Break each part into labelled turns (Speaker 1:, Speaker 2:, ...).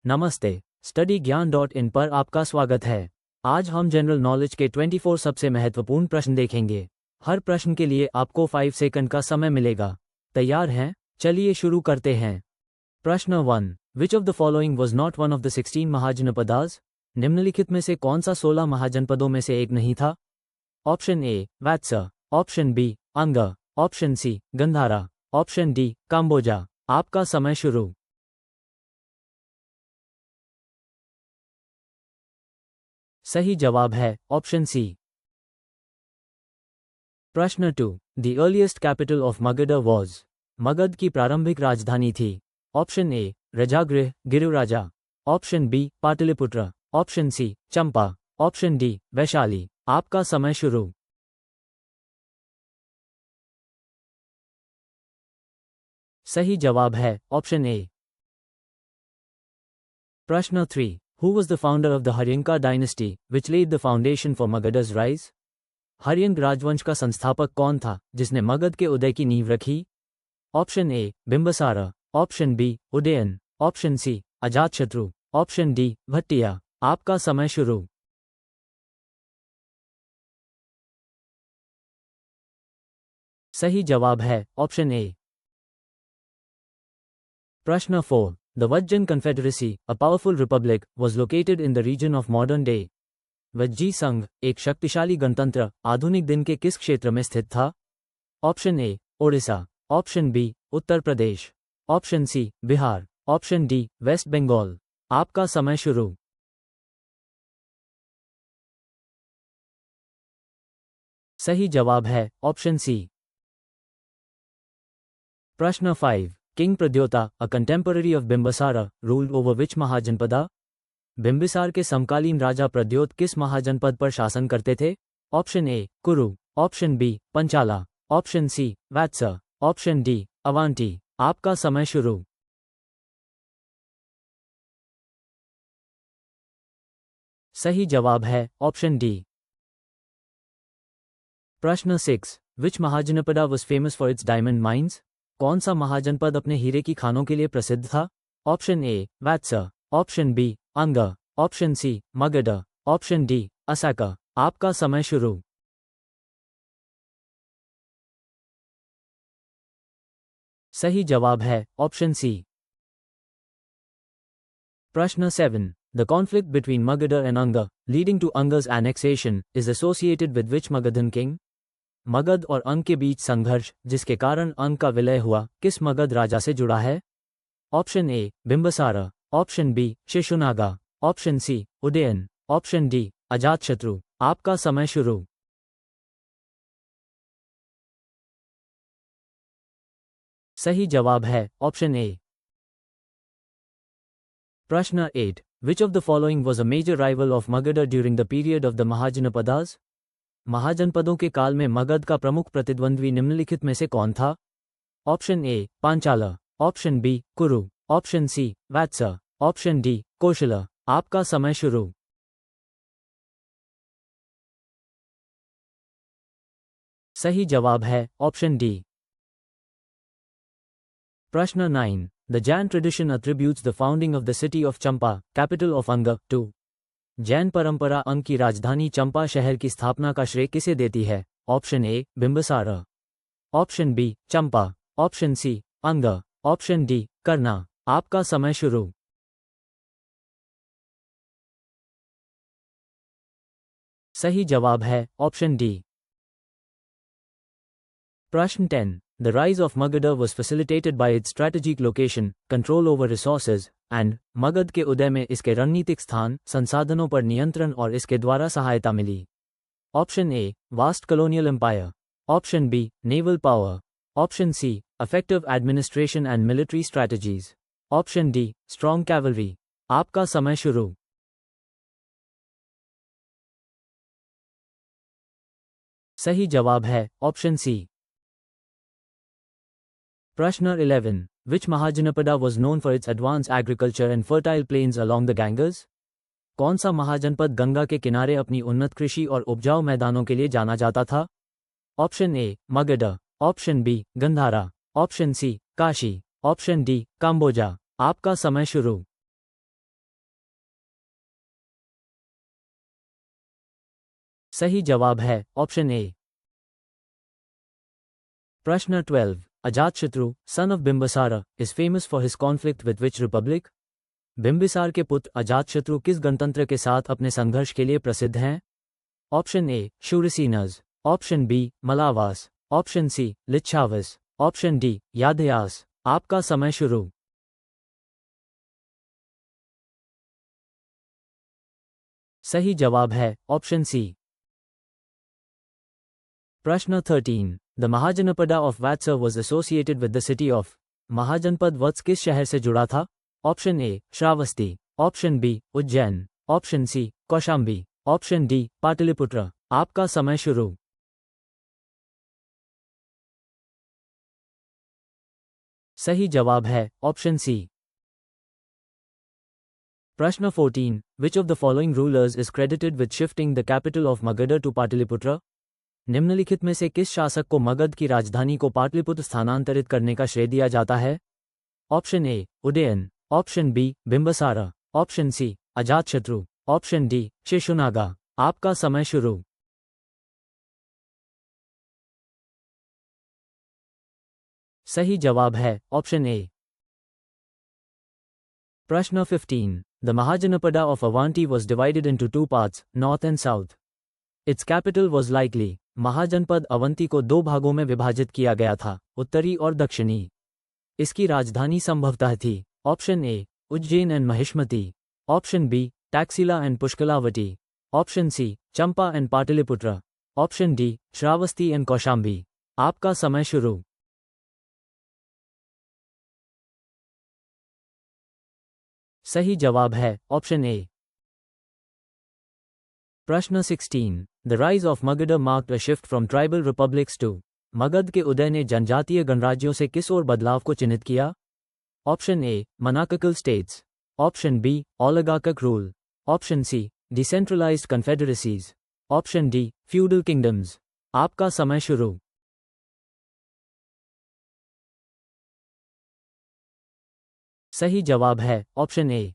Speaker 1: नमस्ते। स्टडी ज्ञान .in पर आपका स्वागत है। आज हम जनरल नॉलेज के 24 सबसे महत्वपूर्ण प्रश्न देखेंगे। हर प्रश्न के लिए आपको 5 सेकंड का समय मिलेगा। तैयार हैं? चलिए शुरू करते हैं। प्रश्न 1। विच of the following was not one of the 16 mahajanapadas? निम्नलिखित में से कौन सा 16 महाजनपदों में से एक नहीं था? Option A Vatsa, option B Anga, option C Gandhara, option D Kamboja. आपका समय शुरू। सही जवाब है ऑप्शन सी। प्रश्न 2। The earliest capital of Magadha was? Magadha की प्रारंभिक राजधानी थी। Option A Rajagriha Giriraja, option B Pataliputra, option C Champa, option D Vaishali. आपका समय शुरू। सही जवाब है ऑप्शन ए। प्रश्न 3। Who was the founder of the Haryanka dynasty, which laid the foundation for Magadha's rise? Haryanka राजवंश का संस्थापक कौन था जिसने मगध के उदय की नींव रखी? Option A Bimbisara, option B Udayana, option C Ajatashatru, option D Bhattiya. आपका समय शुरू। सही जवाब है ऑप्शन ए। प्रश्न 4। The Vajjan Confederacy, a powerful republic, was located in the region of modern day. Vajji संघ, एक शक्तिशाली गणतंत्र, आधुनिक दिन के किस क्षेत्र में स्थित था? Option A Odisha, option B Uttar Pradesh, option C Bihar, option D West Bengal. आपका समय शुरू। सही जवाब है ऑप्शन सी। प्रश्न 5। King Pradyota, a contemporary of Bimbisara, ruled over which mahajanapada? Bimbisara के समकालीन राजा प्रद्योत किस महाजनपद पर शासन करते थे? Option A Kuru, option B Panchala, option C Vatsa, option D Avanti. आपका समय शुरू। सही जवाब है ऑप्शन डी। प्रश्न 6। Which Mahajanapada was famous for its diamond mines? कौन सा महाजनपद अपने हीरे की खानों के लिए प्रसिद्ध था? Option A Vatsa, option B Anga, option C Magadha, option D Assaka. आपका समय शुरू। सही जवाब है ऑप्शन सी। प्रश्न 7। The conflict between Magadha and Anga, leading to Anga's annexation, is associated with which Magadhan king? Magadh और अंग के बीच संघर्ष जिसके कारण अंग का विलय हुआ किस मगध राजा से जुड़ा है? Option A Bimbisara, option B Shishunaga, option C Udayana, option D Ajatashatru. आपका समय शुरू। सही जवाब है ऑप्शन ए। प्रश्न 8। Which of the following was a major rival of Magadha during the period of the Mahajanapadas? महाजनपदों के काल में मगध का प्रमुख प्रतिद्वंद्वी निम्नलिखित में से कौन था? Option A Panchala, option B Kuru, option C Vatsa, option D Kosala. आपका समय शुरू। सही जवाब है ऑप्शन डी। प्रश्न 9। The Jain tradition attributes the founding of the city of Champa, capital of Anga, to? Jain परंपरा अंग की राजधानी चंपा शहर की स्थापना का श्रेय किसे देती है? Option A Bimbisara, option B Champa, option C Anga, option D करना। आपका समय शुरू। सही जवाब है ऑप्शन डी। प्रश्न 10। The rise of Magadha was facilitated by its strategic location, control over resources, and Magadh के उदय में इसके रणनीतिक स्थान, संसाधनों पर नियंत्रण और इसके द्वारा सहायता मिली। Option A vast colonial empire, option B naval power, option C effective administration and military strategies, option D strong cavalry. आपका समय शुरू। सही जवाब है ऑप्शन सी। प्रश्न 11। Which Mahajanapada was known for its advanced agriculture and fertile plains along the Ganges? कौन सा महाजनपद गंगा के किनारे अपनी उन्नत कृषि और उपजाऊ मैदानों के लिए जाना जाता था? Option A Magadha, option B Gandhara, option C Kashi, option D Kamboja. आपका समय शुरू। सही जवाब है ऑप्शन ए। प्रश्न 12। Ajatashatru son of Bimbisara is famous for his conflict with which Republic? Bimbisara के पुत्र अजातशत्रु किस गणतंत्र के साथ अपने संघर्ष के लिए प्रसिद्ध हैं? Option A Shurasenas, option B Malavas, option C Licchavis, option D Yadavas. आपका समय शुरू। सही जवाब है ऑप्शन सी। प्रश्न 13। The mahajanapada of Vatsa was associated with the city of. Mahajanapada Vatsa किस शहर से जुड़ा था? Option A Shravasti, option B Ujjain, option C Kaushambi, option D Pataliputra. आपका समय शुरू। सही जवाब है ऑप्शन सी। प्रश्न 14। Which of the following rulers is credited with shifting the capital of Magadha to Pataliputra? निम्नलिखित में से किस शासक को मगध की राजधानी को पाटलिपुत्र स्थानांतरित करने का श्रेय दिया जाता है? Option A Udayana, option B Bimbisara, option C Ajatashatru, option D Shishunaga. आपका समय शुरू। सही जवाब है ऑप्शन ए। प्रश्न 15। The mahajanapada of Avanti was divided into two parts, north and south. Its capital was likely. Mahajanapada Avanti को दो भागों में विभाजित किया गया था, उत्तरी और दक्षिणी। इसकी राजधानी संभवतः थी option A Ujjain and Mahishmati, option B Taxila and Pushkalavati, option C Champa and Pataliputra, option D Shravasti and Kaushambi. आपका समय शुरू। सही जवाब है ऑप्शन ए। प्रश्न 16। The rise of Magadha marked a shift from tribal republics to. मगध के उदय ने जनजातीय गणराज्यों से किस ओर बदलाव को चिन्हित किया? Option A monarchical states, option B oligarchic rule, option C decentralised confederacies, option D feudal kingdoms. आपका समय शुरू। सही जवाब है ऑप्शन ए।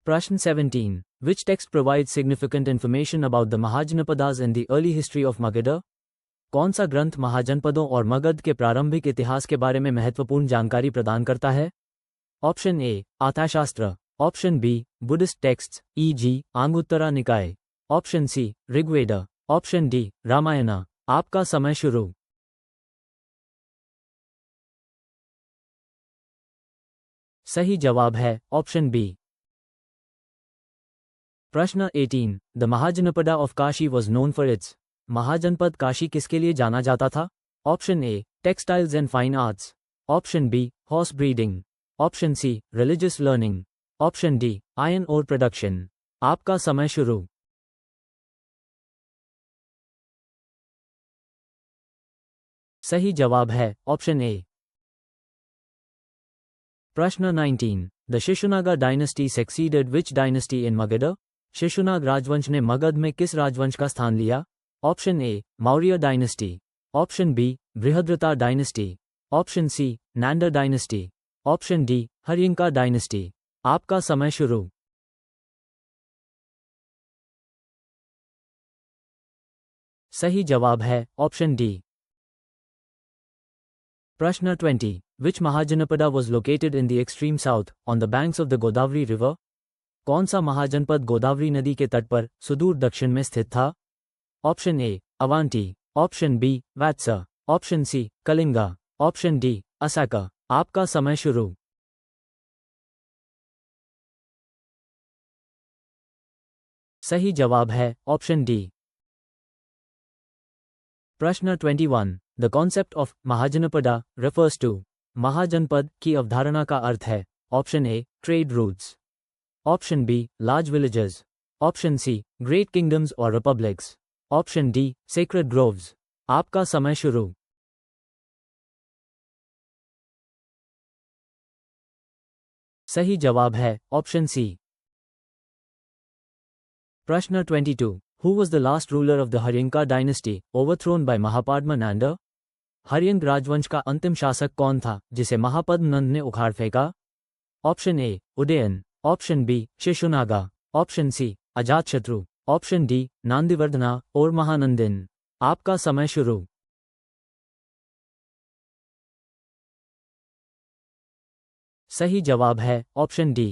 Speaker 1: प्रश्न 17। Which text provides significant information about the Mahajanapadas in the early history of Magadha? कौन सा ग्रंथ महाजनपदों और मगध के प्रारंभिक इतिहास के बारे में महत्वपूर्ण जानकारी प्रदान करता है? Option A Arthashastra, option B Buddhist texts e g. Anguttara Nikaya, option C Rigveda, option D Ramayana. आपका समय शुरू। सही जवाब है ऑप्शन बी। प्रश्न 18। The mahajanapada of Kashi was known for its. Mahajanapada Kashi किसके लिए जाना जाता था? Option A textiles and fine arts, option B horse breeding, option C religious learning, option D iron ore production. आपका समय शुरू। सही जवाब है ऑप्शन ए। प्रश्न 19। The Shishunaga dynasty succeeded which dynasty in Magadha? Shishunaga राजवंश ने मगध में किस राजवंश का स्थान लिया? Option A Maurya dynasty, option B Brihadratha dynasty, option C Nanda dynasty, option D Haryanka dynasty. आपका समय शुरू। सही जवाब है ऑप्शन डी। प्रश्न 20। Which mahajanapada was located in the extreme south on the banks of the Godavari river? कौन सा महाजनपद गोदावरी नदी के तट पर सुदूर दक्षिण में स्थित था? Option A Avanti, option B Vatsa, option C Kalinga, option D Assaka. आपका समय शुरू। सही जवाब है ऑप्शन डी। प्रश्न 21। The concept of mahajanapada refers to. Mahajanapada की अवधारणा का अर्थ है option A trade routes, option B large villages, option C great kingdoms और republics, option D sacred groves. आपका समय शुरू। सही जवाब है ऑप्शन सी। प्रश्न 22। Who was the last ruler of the Haryanka dynasty overthrown by Mahapadma Nanda? Haryanka राजवंश का अंतिम शासक कौन था जिसे महापद्म नंद ने उखाड़ फेंका? Option A Udayana, option B Shishunaga, option C Ajatashatru, option D Nandivardhana और महानंदिन। आपका समय शुरू। सही जवाब है ऑप्शन डी।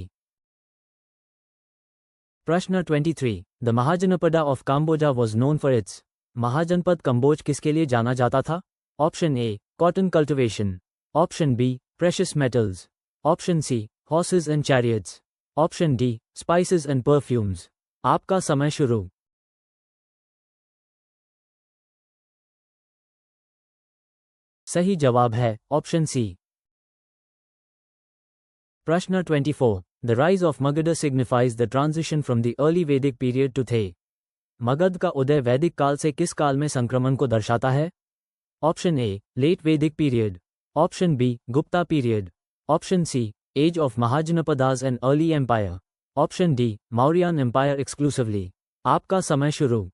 Speaker 1: प्रश्न 23। The mahajanapada of Kamboja was known for its. Mahajanapada Kamboja किसके लिए जाना जाता था? Option A cotton cultivation, option B precious metals, option C horses and chariots, option D spices and perfumes. आपका समय शुरू। सही जवाब है ऑप्शन सी। प्रश्न 24। The rise of Magadha signifies the transition from the early Vedic period to the. मगध का उदय वैदिक काल से किस काल में संक्रमण को दर्शाता है? Option A late Vedic period, option B Gupta period, option C age of Mahajanapadas and early empire, option D Mauryan empire exclusively. आपका समय शुरू।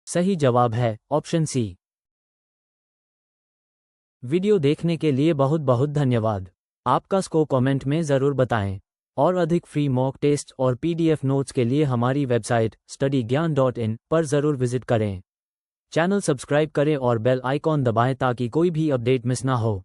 Speaker 1: सही जवाब है ऑप्शन सी। वीडियो देखने के लिए बहुत बहुत धन्यवाद। आपका स्कोर कमेंट में ज़रूर बताएं और अधिक फ्री मॉक टेस्ट और पीडीएफ नोट्स के लिए हमारी वेबसाइट studyGyan.in पर ज़रूर विजिट करें। चैनल सब्सक्राइब करें और बेल आइकॉन दबाएं ताकि कोई भी अपडेट मिस ना हो।